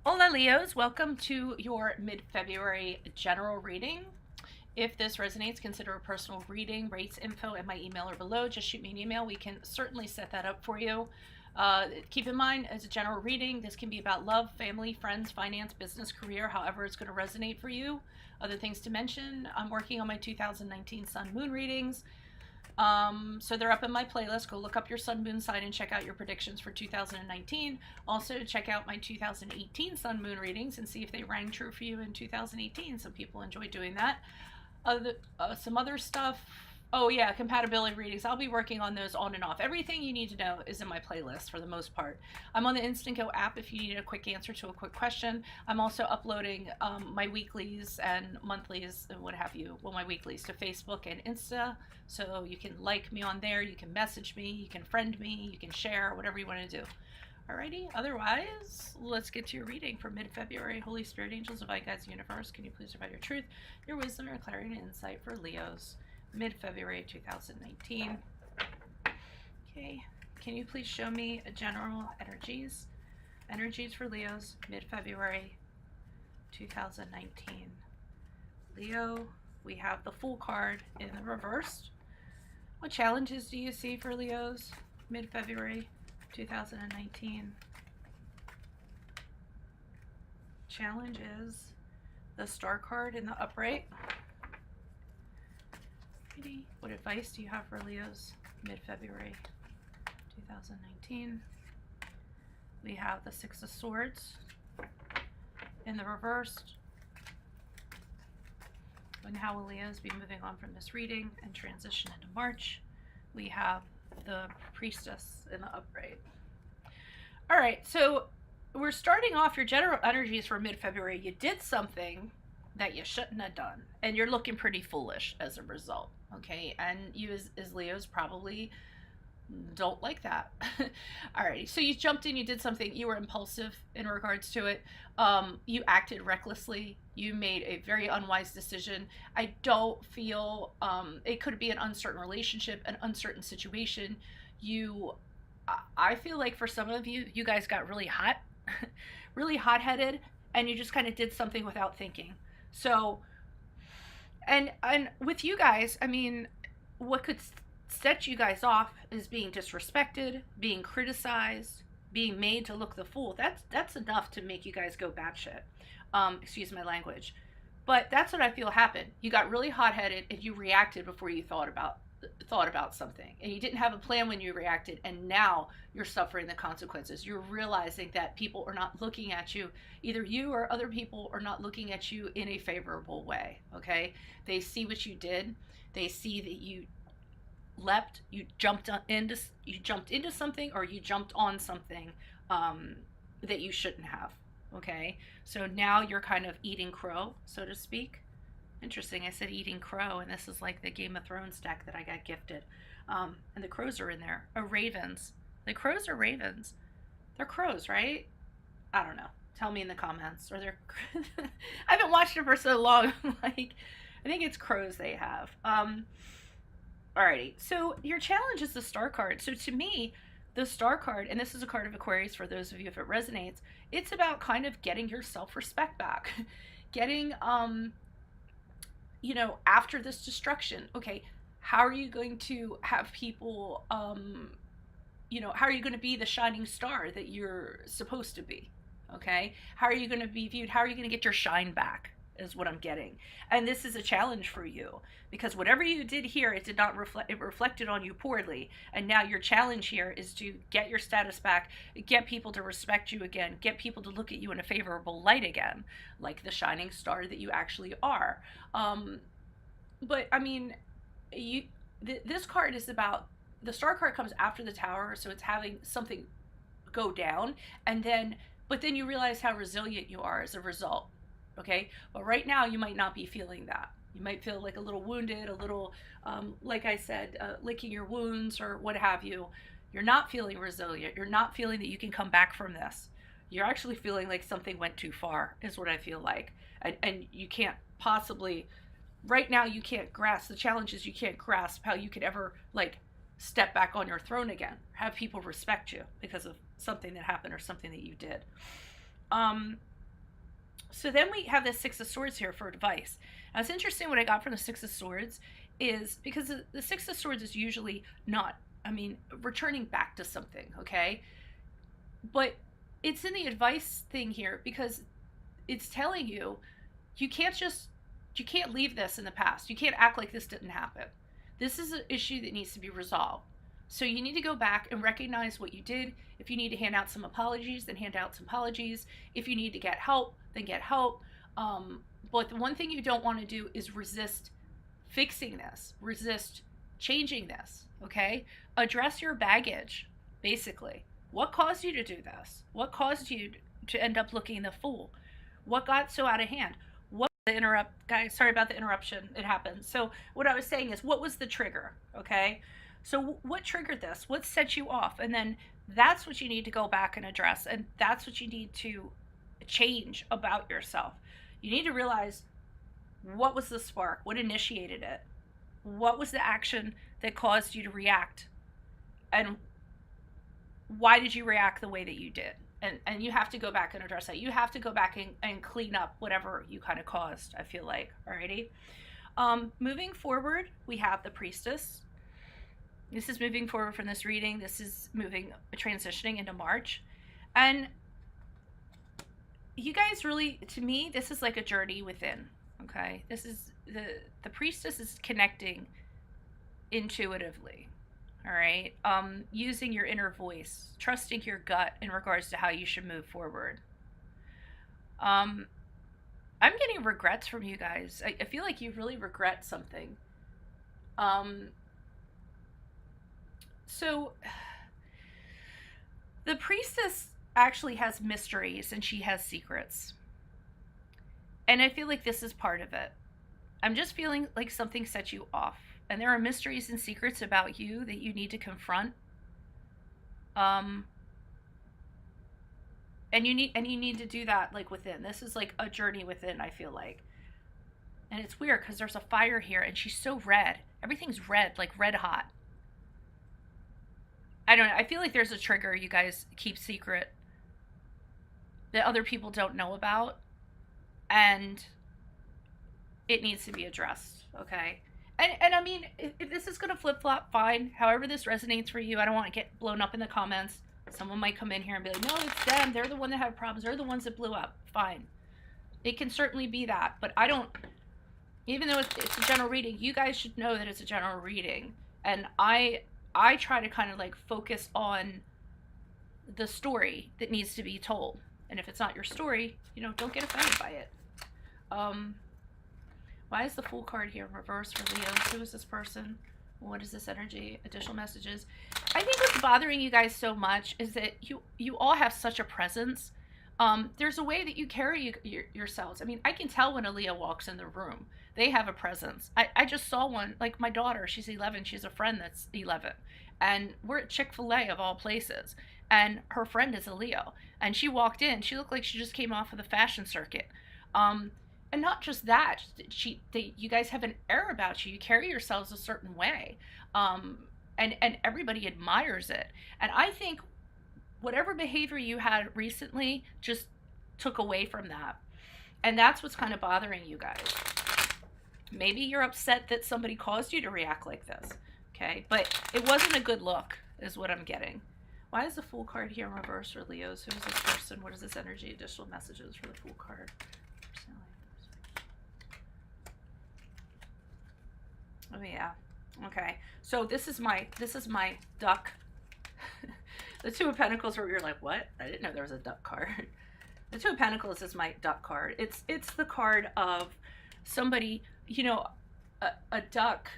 Hola Leos, welcome to your mid-February general reading. If this resonates, consider a personal reading. Rates info and my email are below. Just shoot me an email. We can certainly set that up for you. Keep in mind, as a general reading, this can be about love, family, friends, finance, business, career, however it's going to resonate for you. Other things to mention, I'm working on my 2019 Sun Moon readings. So they're up in my playlist. Go look up your Sun Moon sign and check out your predictions for 2019. Also, check out my 2018 Sun Moon readings and see if they rang true for you in 2018. Some people enjoy doing that. Some other stuff. Oh yeah, compatibility readings. I'll be working on those on and off. Everything you need to know is in my playlist for the most part. I'm on the Instant Go app if you need a quick answer to a quick question. I'm also uploading my weeklies and monthlies and what have you. Well, my weeklies to Facebook and Insta. So you can like me on there, you can message me, you can friend me, you can share, whatever you want to do. Alrighty, otherwise, let's get to your reading for mid-February. Holy Spirit, angels, divine guides, universe, can you please provide your truth, your wisdom, your clarity, and insight for Leos, mid-February 2019. Okay, can you please show me general energies? Energies for Leos, mid-February 2019. Leo, we have the Fool card in the reverse. What challenges do you see for Leos, mid-February 2019? Challenge is the Star card in the upright. What advice do you have for Leos mid-February 2019? We have the Six of Swords in the reverse. And how will Leos be moving on from this reading and transition into March? We have the Priestess in the upright. All right, so we're starting off your general energies for mid-February. You did something that you shouldn't have done, and you're looking pretty foolish as a result, okay? And you as Leos probably don't like that. Alrighty, so you jumped in, you did something, you were impulsive in regards to it. You acted recklessly. You made a very unwise decision. I don't feel, it could be an uncertain relationship, an uncertain situation. I feel like for some of you, you guys got really hot, really hot-headed, and you just kind of did something without thinking. So, and with you guys, I mean, what could set you guys off is being disrespected, being criticized, being made to look the fool. That's enough to make you guys go batshit. Excuse my language. But that's what I feel happened. You got really hot-headed and you reacted before you thought about something. And you didn't have a plan when you reacted, and now you're suffering the consequences. You're realizing that people are not looking at you, either you or other people are not looking at you in a favorable way, okay? They see what you did. They see that you leapt, you jumped into something, or you jumped on something that you shouldn't have, okay? So now you're kind of eating crow, so to speak. Interesting, I said eating crow, and this is like the Game of Thrones deck that I got gifted. And the crows are in there. Oh, ravens. The crows are ravens. They're crows, right? I don't know. Tell me in the comments. Or they're I haven't watched it for so long. Like, I think it's crows they have. Alrighty, so your challenge is the Star card. So to me, the Star card, and this is a card of Aquarius for those of you if it resonates, it's about kind of getting your self-respect back. Getting, after this destruction, okay, how are you going to have people, how are you going to be the shining star that you're supposed to be, okay? How are you going to be viewed? How are you going to get your shine back is what I'm getting. And this is a challenge for you, because whatever you did here, it did not reflect, it reflected on you poorly. And now your challenge here is to get your status back, get people to respect you again, get people to look at you in a favorable light again, like the shining star that you actually are. But I mean, this card is about, the Star card comes after the Tower, so it's having something go down, but then you realize how resilient you are as a result. Okay, but right now you might not be feeling that. You might feel like a little wounded, a little, like I said, licking your wounds or what have you. You're not feeling resilient. You're not feeling that you can come back from this. You're actually feeling like something went too far, is what I feel like. And you can't possibly, right now you can't grasp, the challenge is you can't grasp how you could ever, like, step back on your throne again, have people respect you because of something that happened or something that you did. So then we have this Six of Swords here for advice. Now it's interesting what I got from the Six of Swords is because the Six of Swords is usually not, I mean, returning back to something, okay? But it's in the advice thing here because it's telling you you can't leave this in the past. You can't act like this didn't happen. This is an issue that needs to be resolved. So you need to go back and recognize what you did. If you need to hand out some apologies, then hand out some apologies. If you need to get help, then get help. But the one thing you don't want to do is resist fixing this, resist changing this, okay? Address your baggage, basically. What caused you to do this? What caused you to end up looking the fool? What got so out of hand? Guys, sorry about the interruption. It happened. So what I was saying is, what was the trigger? Okay. So what triggered this? What set you off? And then that's what you need to go back and address. And that's what you need to change about yourself. You need to realize what was the spark? What initiated it? What was the action that caused you to react? And why did you react the way that you did? And you have to go back and address that. You have to go back and clean up whatever you kind of caused, I feel like. Alrighty. Moving forward, we have the Priestess. This is moving forward from this reading. This is transitioning into March. And you guys really, to me, this is like a journey within, okay? This is, the Priestess is connecting intuitively. All right, using your inner voice, trusting your gut in regards to how you should move forward. I'm getting regrets from you guys. I feel like you really regret something. So the Priestess actually has mysteries and she has secrets. And I feel like this is part of it. I'm just feeling like something set you off. And there are mysteries and secrets about you that you need to confront. And you need to do that like within. This is like a journey within, I feel like. And it's weird because there's a fire here and she's so red. Everything's red, like red hot. I don't know. I feel like there's a trigger you guys keep secret that other people don't know about. And it needs to be addressed, okay? And I mean, if this is going to flip-flop, fine. However this resonates for you, I don't want to get blown up in the comments. Someone might come in here and be like, no, it's them. They're the one that have problems. They're the ones that blew up. Fine. It can certainly be that. But I don't, even though it's a general reading, you guys should know that it's a general reading. And I try to kind of like focus on the story that needs to be told. And if it's not your story, you know, don't get offended by it. Why is the Fool card here in reverse for Leos? Who is this person? What is this energy? Additional messages. I think what's bothering you guys so much is that you all have such a presence. There's a way that you carry yourselves. I mean, I can tell when a Leo walks in the room. They have a presence. I just saw one, like my daughter, she's 11. She has a friend that's 11. And we're at Chick-fil-A of all places. And her friend is a Leo. And she walked in. She looked like she just came off of the fashion circuit. And not just that, you guys have an air about you. You carry yourselves a certain way. And everybody admires it. And I think whatever behavior you had recently just took away from that. And that's what's kind of bothering you guys. Maybe you're upset that somebody caused you to react like this. Okay, but it wasn't a good look, is what I'm getting. Why is the Fool card here in reverse for Leos? Who is this person? What is this energy? Additional messages for the Fool card. Oh yeah. Okay. So this is my duck. The Two of Pentacles, where you're like, what? I didn't know there was a duck card. The Two of Pentacles is my duck card. It's the card of somebody, you know, a duck.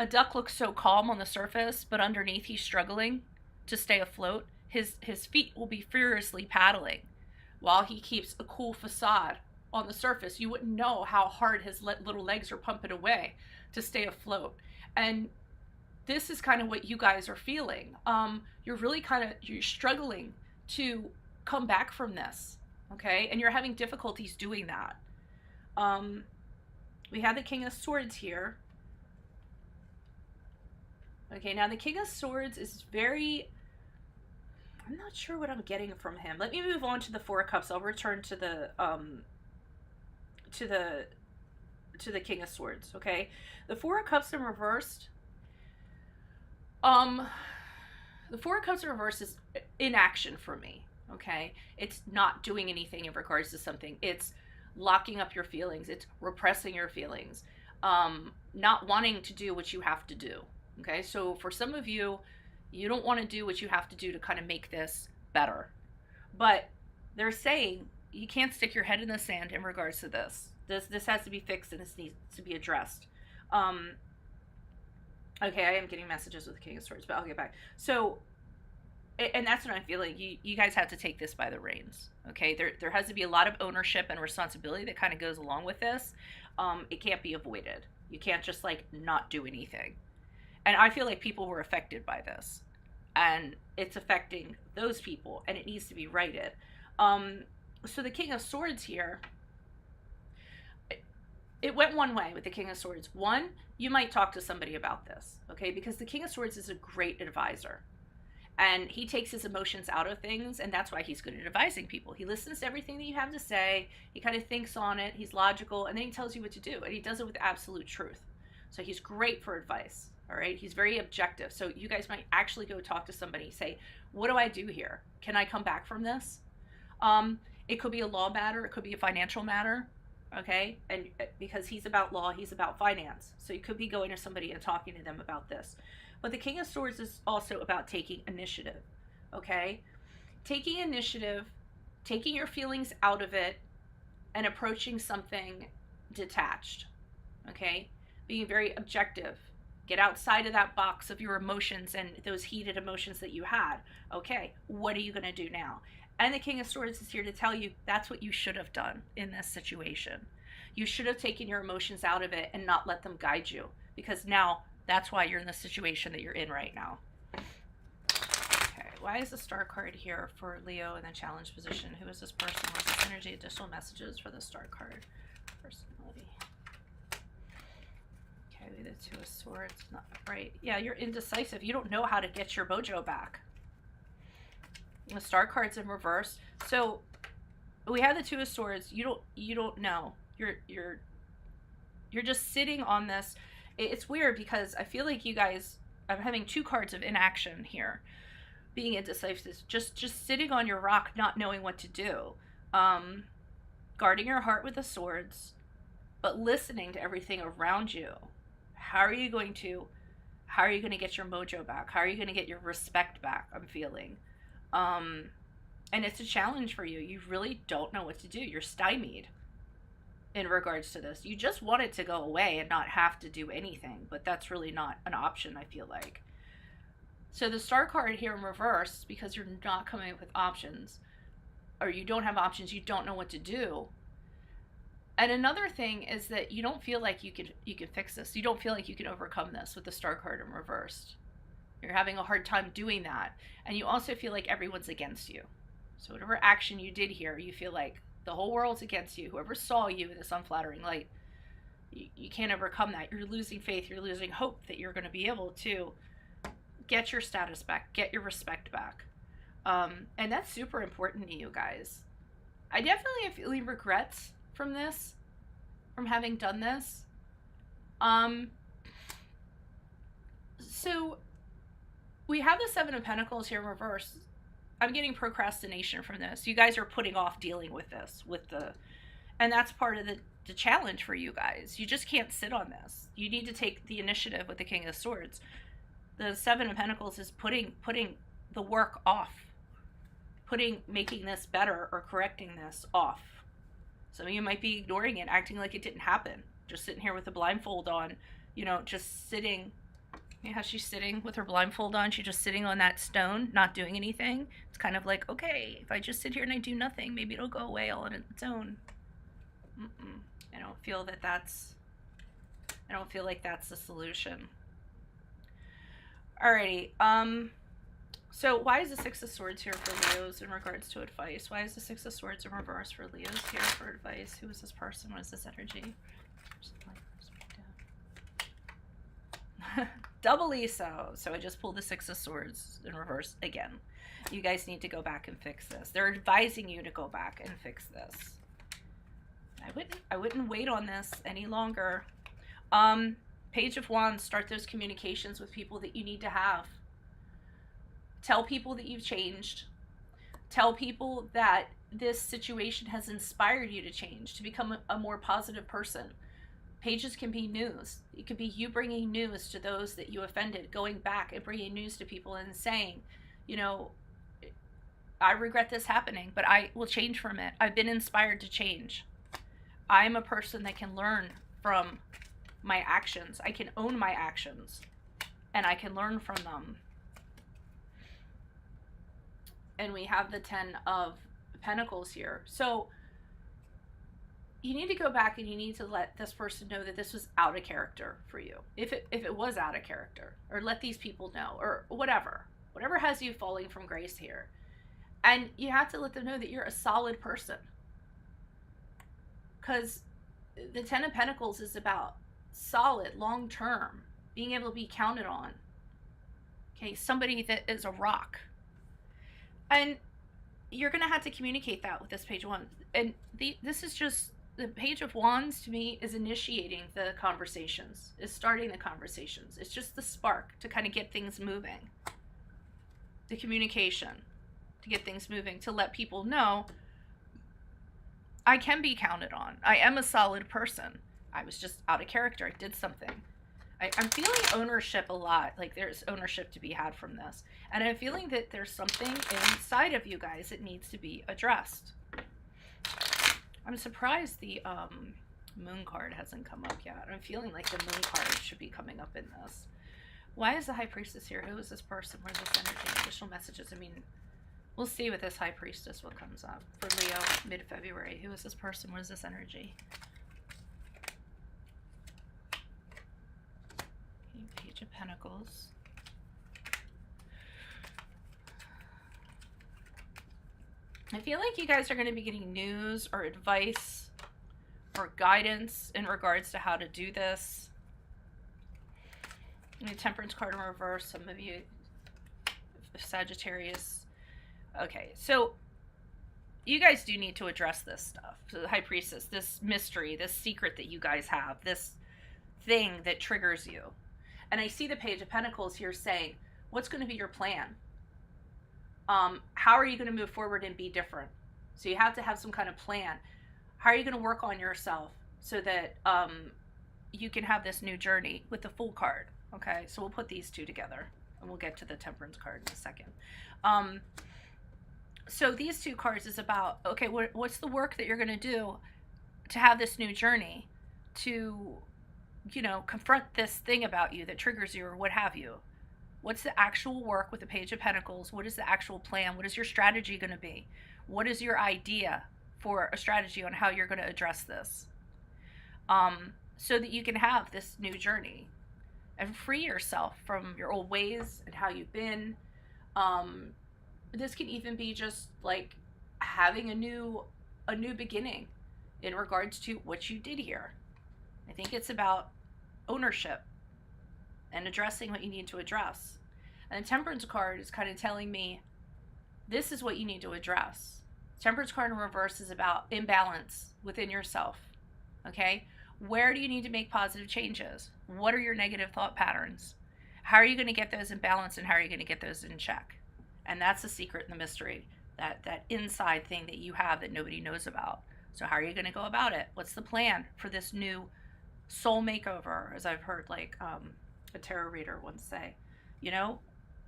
A duck looks so calm on the surface, but underneath he's struggling to stay afloat. His feet will be furiously paddling while he keeps a cool facade on the surface. You wouldn't know how hard his little legs are pumping away to stay afloat. And this is kind of what you guys are feeling. You're struggling to come back from this, okay? And you're having difficulties doing that. We have the King of Swords here. Okay, now the King of Swords is very, I'm not sure what I'm getting from him. Let me move on to the Four of Cups. I'll return to the King of Swords, okay? The Four of Cups in reversed. The Four of Cups in reverse is inaction for me, okay? It's not doing anything in regards to something. It's locking up your feelings. It's repressing your feelings. Not wanting to do what you have to do, okay? So for some of you, you don't want to do what you have to do to kind of make this better. But they're saying you can't stick your head in the sand in regards to this. This has to be fixed and this needs to be addressed. Okay, I am getting messages with the King of Swords, but I'll get back. So, and that's what I'm feeling. You guys have to take this by the reins, okay? There has to be a lot of ownership and responsibility that kind of goes along with this. It can't be avoided. You can't just, like, not do anything. And I feel like people were affected by this. And it's affecting those people, and it needs to be righted. So the King of Swords here, it went one way with the King of Swords. One, you might talk to somebody about this, okay? Because the King of Swords is a great advisor. And he takes his emotions out of things, and that's why he's good at advising people. He listens to everything that you have to say. He kind of thinks on it. He's logical, and then he tells you what to do. And he does it with absolute truth. So he's great for advice, all right? He's very objective. So you guys might actually go talk to somebody, say, what do I do here? Can I come back from this? It could be a law matter. It could be a financial matter. Okay, and because he's about law, he's about finance. So you could be going to somebody and talking to them about this. But the King of Swords is also about taking initiative, okay? Taking initiative, taking your feelings out of it, and approaching something detached, okay? Being very objective. Get outside of that box of your emotions and those heated emotions that you had. Okay, what are you going to do now? And the King of Swords is here to tell you that's what you should have done in this situation. You should have taken your emotions out of it and not let them guide you, because now that's why you're in the situation that you're in right now. Okay, why is the Star card here for Leo in the challenge position? Who is this person? What's this energy? Additional messages for the Star card. Personality. Okay, we the Two of Swords. Not right. Yeah, you're indecisive. You don't know how to get your mojo back. The Star card's in reverse. So we have the Two of Swords. You don't know. You're just sitting on this. It's weird because I feel like you guys, I'm having two cards of inaction here. Being indecisive, just sitting on your rock, not knowing what to do. Guarding your heart with the swords, but listening to everything around you. How are you going to get your mojo back? How are you going to get your respect back? I'm feeling. And it's a challenge for you. You really don't know what to do. You're stymied in regards to this. You just want it to go away and not have to do anything, but that's really not an option, I feel like. So the Star card here in reverse, because you're not coming up with options, or you don't have options, you don't know what to do. And another thing is that you don't feel like you can fix this. You don't feel like you can overcome this with the Star card in reversed. You're having a hard time doing that. And you also feel like everyone's against you. So whatever action you did here, you feel like the whole world's against you. Whoever saw you in this unflattering light, you can't overcome that. You're losing faith. You're losing hope that you're going to be able to get your status back, get your respect back. And that's super important to you guys. I definitely am feeling regrets from this, from having done this. So we have the Seven of Pentacles here in reverse. I'm getting procrastination from this. You guys are putting off dealing with this, and that's part of the challenge for you guys. You just can't sit on this. You need to take the initiative with the King of Swords. The Seven of Pentacles is putting the work off, making this better or correcting this off. Some of you might be ignoring it, acting like it didn't happen. Just sitting here with a blindfold on, just sitting. You know how she's sitting with her blindfold on? She's just sitting on that stone, not doing anything. It's kind of like, okay, if I just sit here and I do nothing, maybe it'll go away all on its own. I don't feel like that's the solution. Alrighty, so why is the Six of Swords here for Leos in regards to advice? Why is the Six of Swords in reverse for Leos here for advice? Who is this person? What is this energy? Doubly so. So I just pulled the Six of Swords in reverse again. You guys need to go back and fix this. They're advising you to go back and fix this. I wouldn't wait on this any longer. Page of Wands, start those communications with people that you need to have. Tell people that you've changed. Tell people that this situation has inspired you to change, to become a more positive person. Pages can be news. It could be you bringing news to those that you offended, going back and bringing news to people and saying, you know, I regret this happening, but I will change from it. I've been inspired to change. I'm a person that can learn from my actions. I can own my actions and I can learn from them. And we have the Ten of Pentacles here. So you need to go back and you need to let this person know that this was out of character for you. If it was out of character, or let these people know, or whatever has you falling from grace here. And you have to let them know that you're a solid person. Because the Ten of Pentacles is about solid, long-term, being able to be counted on. Okay, somebody that is a rock. And you're going to have to communicate that with this Page of Wands. And this is just, the Page of Wands to me is initiating the conversations, is starting the conversations. It's just the spark to kind of get things moving. The communication, to get things moving, to let people know I can be counted on. I am a solid person. I was just out of character. I did something. I'm feeling ownership a lot. Like there's ownership to be had from this. And I'm feeling that there's something inside of you guys that needs to be addressed. I'm surprised the Moon card hasn't come up yet. I'm feeling like the Moon card should be coming up in this. Why is the High Priestess here? Who is this person? Where's this energy? Additional messages. I mean, we'll see with this High Priestess what comes up. For Leo, mid-February. Who is this person? What is this energy? Page of Pentacles. I feel like you guys are going to be getting news or advice or guidance in regards to how to do this. The Temperance card in reverse. Some of you, Sagittarius. Okay, so you guys do need to address this stuff. So the High Priestess, this mystery, this secret that you guys have, this thing that triggers you. And I see the Page of Pentacles here saying, what's going to be your plan? How are you going to move forward and be different? So you have to have some kind of plan. How are you going to work on yourself so that you can have this new journey with the Fool card? Okay, so we'll put these two together and we'll get to the Temperance card in a second. So these two cards is about, okay, what's the work that you're going to do to have this new journey, to, you know, confront this thing about you that triggers you or what have you. What's the actual work with the Page of Pentacles? What is the actual plan? What is your strategy going to be? What is your idea for a strategy on how you're going to address this? So that you can have this new journey and free yourself from your old ways and how you've been. This can even be just like having a new beginning in regards to what you did here. I think it's about ownership and addressing what you need to address. And the Temperance card is kind of telling me this is what you need to address. Temperance card in reverse is about imbalance within yourself. Okay? Where do you need to make positive changes? What are your negative thought patterns? How are you going to get those in balance and how are you going to get those in check? And that's the secret and the mystery, that inside thing that you have that nobody knows about. So how are you going to go about it? What's the plan for this new soul makeover, as I've heard like a tarot reader once say? You know,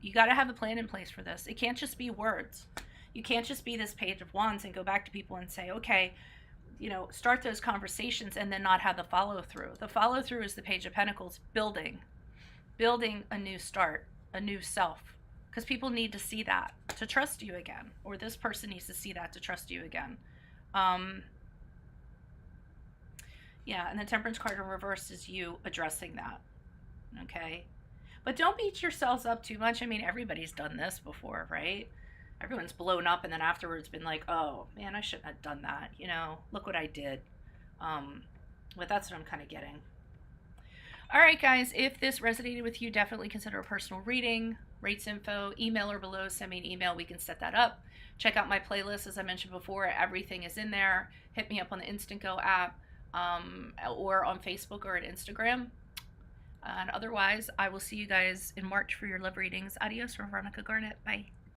you got to have a plan in place for this. It can't just be words. You can't just be this Page of Wands and go back to people and say, okay, you know, start those conversations and then not have the follow through. The follow through is the Page of Pentacles, building a new start, a new self. Because people need to see that to trust you again, or this person needs to see that to trust you again. Yeah, and the Temperance card in reverse is you addressing that. Okay? But don't beat yourselves up too much. I mean, everybody's done this before, right? Everyone's blown up and then afterwards been like, oh, man, I shouldn't have done that. You know, look what I did. But that's what I'm kind of getting. All right, guys, if this resonated with you, definitely consider a personal reading. Rates info, email or below, send me an email. We can set that up. Check out my playlist. As I mentioned before, everything is in there. Hit me up on the Instant Go app or on Facebook or at Instagram. And otherwise, I will see you guys in March for your love readings. Adios from Veronica Garnett. Bye.